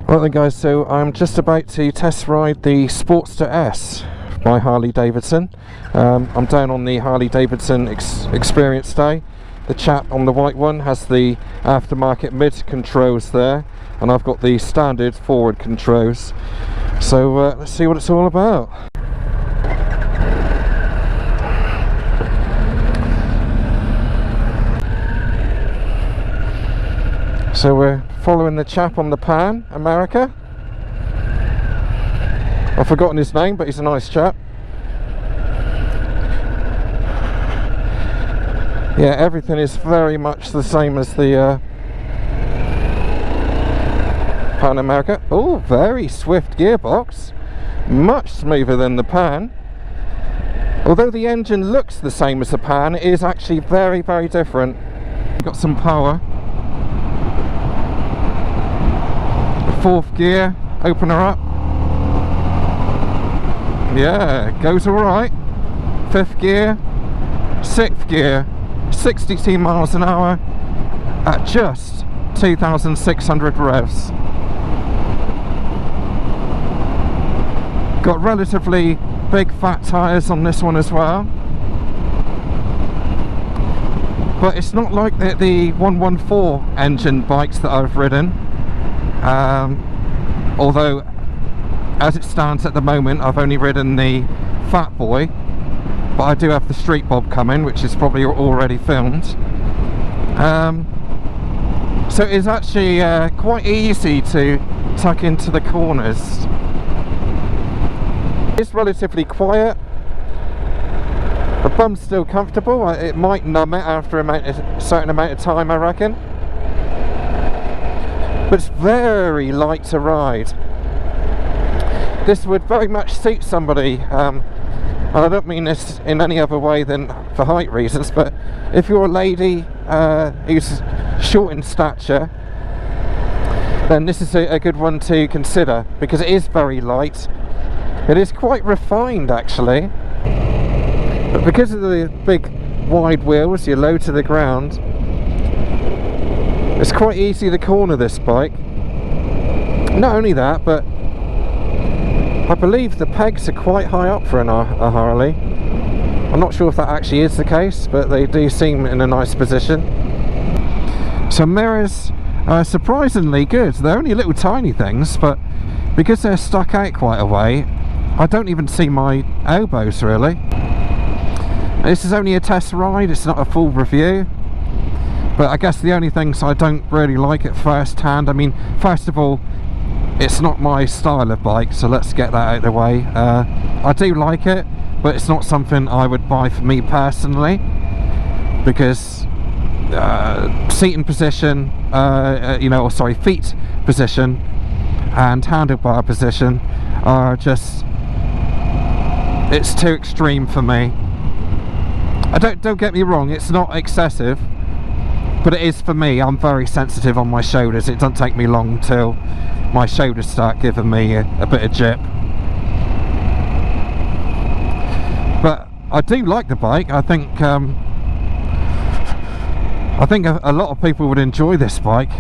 Right then guys, so I'm just about to test ride the Sportster S by Harley Davidson. I'm down on the Harley Davidson Experience day. The chap on the white one has the aftermarket mid controls there, and I've got the standard forward controls. So let's see what it's all about. So we're following the chap on the pan, America. I've forgotten his name, but he's a nice chap. Yeah, everything is very much the same as the Pan America. Oh, very swift gearbox. Much smoother than the Pan. Although the engine looks the same as the Pan, it is actually very, very different. Got some power. Fourth gear, open her up. Yeah, goes alright. Fifth gear, sixth gear, 62 miles an hour at just 2,600 revs. Got relatively big fat tyres on this one as well. But it's not like the 114 engine bikes that I've ridden. Although as it stands at the moment I've only ridden the Fat Boy, but I do have the Street Bob coming, which is probably already filmed. So it's actually quite easy to tuck into the corners. It's relatively quiet. The bum's still comfortable. It might numb it after a certain amount of time, I reckon. But it's very light to ride. This would very much suit somebody, and I don't mean this in any other way than for height reasons, but if you're a lady who's short in stature, then this is a good one to consider, because it is very light. It is quite refined actually, but because of the big wide wheels, you're low to the ground. It's quite easy to corner this bike. Not only that, but I believe the pegs are quite high up for a Harley. I'm not sure if that actually is the case, but they do seem in a nice position. So mirrors are surprisingly good. They're only little tiny things, but because they're stuck out quite a way, I don't even see my elbows really. This is only a test ride, it's not a full review. But I guess the only things I don't really like at first hand, I mean, first of all, it's not my style of bike, so let's get that out of the way. I do like it, but it's not something I would buy for me personally, because seating position, feet position and handlebar position are just, it's too extreme for me. Don't get me wrong, it's not excessive, but it is for me. I'm very sensitive on my shoulders. It doesn't take me long till my shoulders start giving me a bit of jip. But I do like the bike. I think a lot of people would enjoy this bike,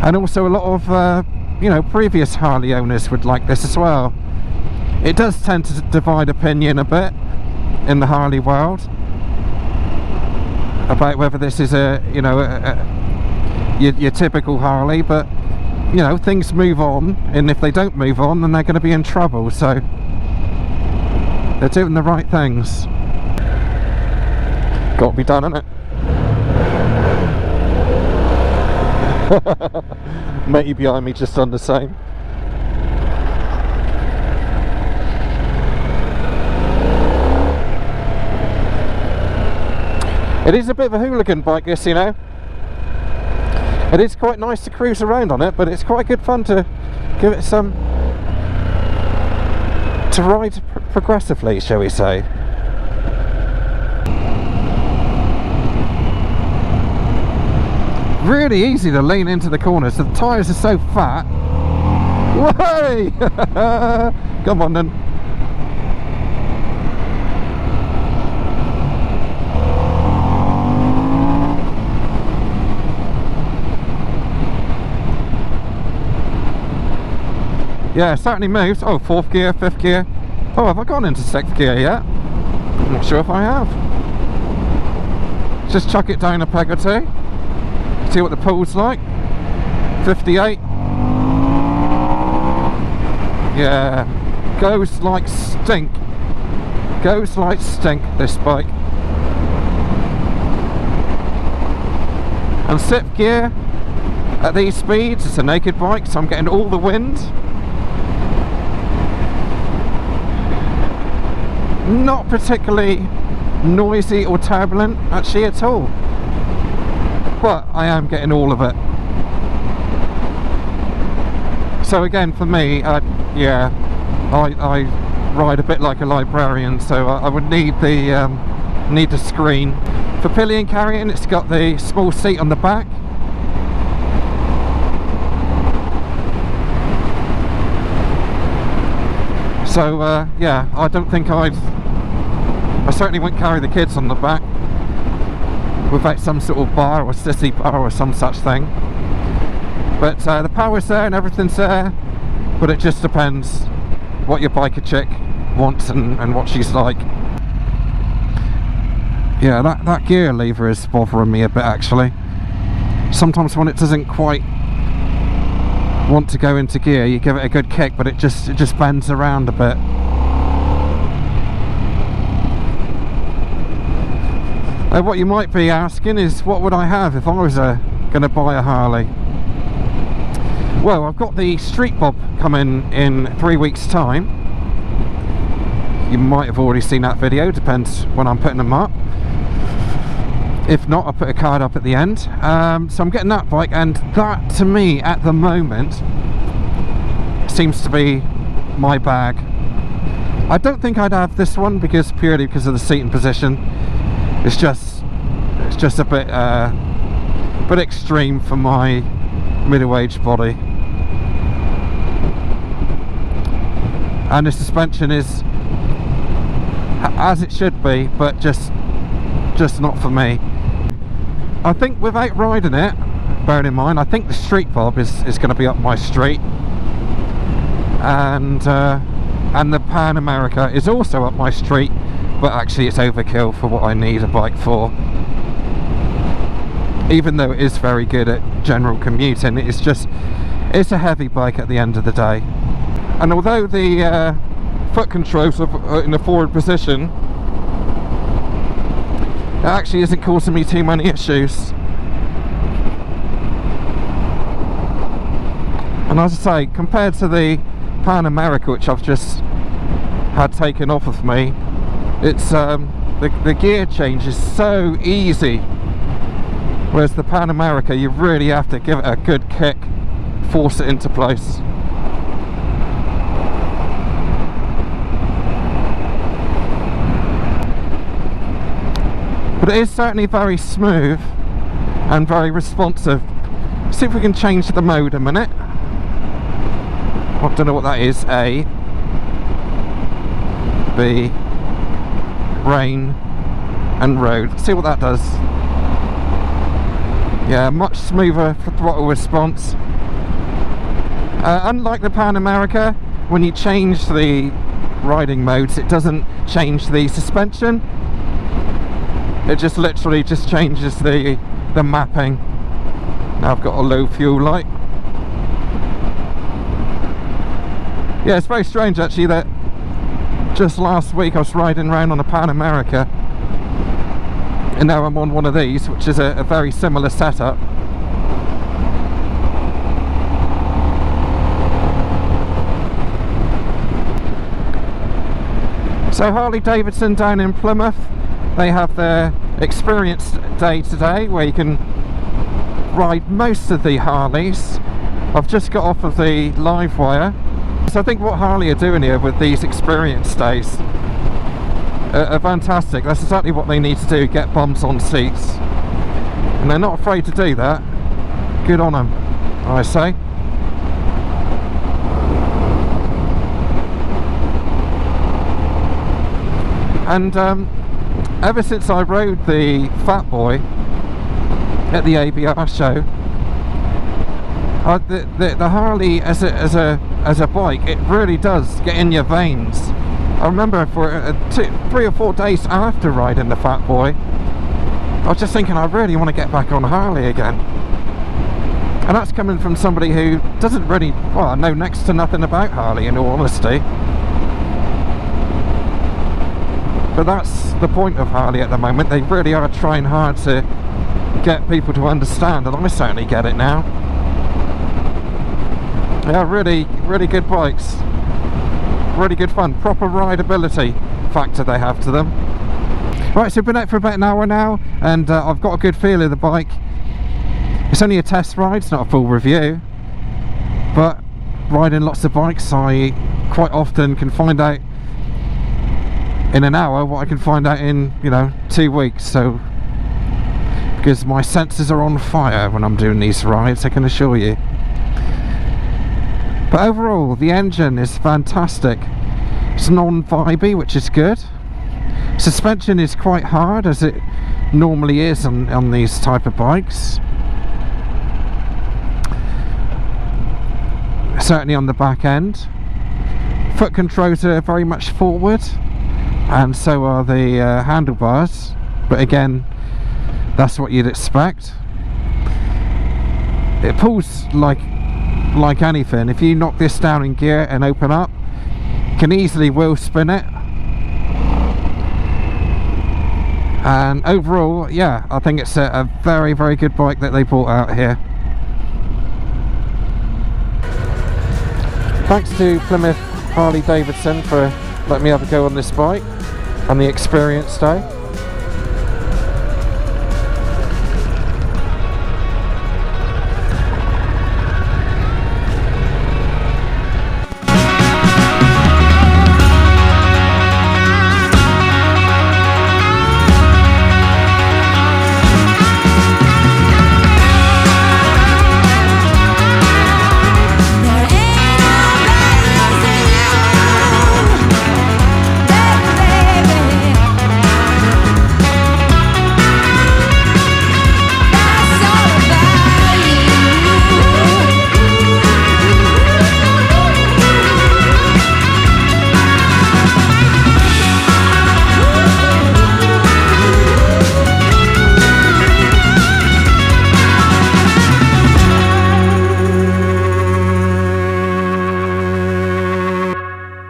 and also a lot of previous Harley owners would like this as well. It does tend to divide opinion a bit in the Harley world about whether this is your typical Harley, but things move on, and if they don't move on, then they're going to be in trouble. So they're doing the right things. Got to be done, innit? Matey behind me just done the same. It is a bit of a hooligan bike, this, you know. It is quite nice to cruise around on it, but it's quite good fun to give it some, to ride progressively, shall we say. Really easy to lean into the corners. The tyres are so fat. Whey! Come on then. Yeah, it certainly moves. Oh, 4th gear, 5th gear. Oh, have I gone into 6th gear yet? I'm not sure if I have. Just chuck it down a peg or two. See what the pull's like. 58. Yeah, goes like stink. Goes like stink, this bike. And 6th gear at these speeds, it's a naked bike, so I'm getting all the wind. Not particularly noisy or turbulent actually at all, but I am getting all of it. So again, for me, yeah, I ride a bit like a librarian, so I would need the screen. For pillion carrying, it's got the small seat on the back. So yeah, I don't think I certainly wouldn't carry the kids on the back without some sort of bar or sissy bar or some such thing. But the power's there and everything's there, but it just depends what your biker chick wants and what she's like. Yeah, that gear lever is bothering me a bit actually. Sometimes when it doesn't quite want to go into gear, you give it a good kick, but it just bends around a bit. What you might be asking is, what would I have if I was going to buy a Harley? Well, I've got the Street Bob coming in 3 weeks time. You might have already seen that video, depends when I'm putting them up. If not, I'll put a card up at the end. So I'm getting that bike, and that to me at the moment seems to be my bag. I don't think I'd have this one purely because of the seating position. It's just a bit extreme for my middle-aged body. And the suspension is as it should be, but just not for me. I think without riding it, bearing in mind, I think the Street Bob is going to be up my street, and the Pan America is also up my street, but actually it's overkill for what I need a bike for. Even though it is very good at general commuting, it's a heavy bike at the end of the day. And although the foot controls are in a forward position, it actually isn't causing me too many issues. And as I say, compared to the Pan America, which I've just had taken off of me, it's the gear change is so easy, whereas the Pan America, you really have to give it a good kick, force it into place. But it is certainly very smooth and very responsive. See if we can change the mode a minute. I don't know what that is. A, B, rain and road. See what that does. Yeah, much smoother throttle response. Unlike the Pan America, when you change the riding modes, it doesn't change the suspension. It just literally just changes the mapping. Now I've got a low fuel light. Yeah, it's very strange actually that just last week I was riding around on a Pan America, and now I'm on one of these, which is a very similar setup. So Harley Davidson down in Plymouth, they have their Experience Day today, where you can ride most of the Harleys. I've just got off of the live wire. So I think what Harley are doing here with these Experience Days are fantastic. That's exactly what they need to do, get bums on seats. And they're not afraid to do that. Good on them, I say. And ever since I rode the Fat Boy at the ABR show, the Harley as a as a bike, it really does get in your veins. I remember for 3 or 4 days after riding the Fat Boy, I was just thinking I really want to get back on Harley again. And that's coming from somebody who doesn't really, well, know next to nothing about Harley in all honesty. But that's the point of Harley at the moment. They really are trying hard to get people to understand, and I certainly get it now. Yeah, really, really good bikes. Really good fun. Proper rideability factor they have to them. Right, so we've been out for about an hour now, and I've got a good feel of the bike. It's only a test ride, it's not a full review, but riding lots of bikes, I quite often can find out in an hour what I can find out in, you know, 2 weeks. So because my senses are on fire when I'm doing these rides, I can assure you. But overall, the engine is fantastic. It's non-vibey, which is good. Suspension is quite hard, as it normally is on these type of bikes. Certainly on the back end. Foot controls are very much forward, and so are the handlebars. But again, that's what you'd expect. It pulls like anything. If you knock this down in gear and open up, you can easily wheel spin it. And overall, yeah, I think it's a very, very good bike that they brought out here. Thanks to Plymouth Harley Davidson for letting me have a go on this bike on the Experience day.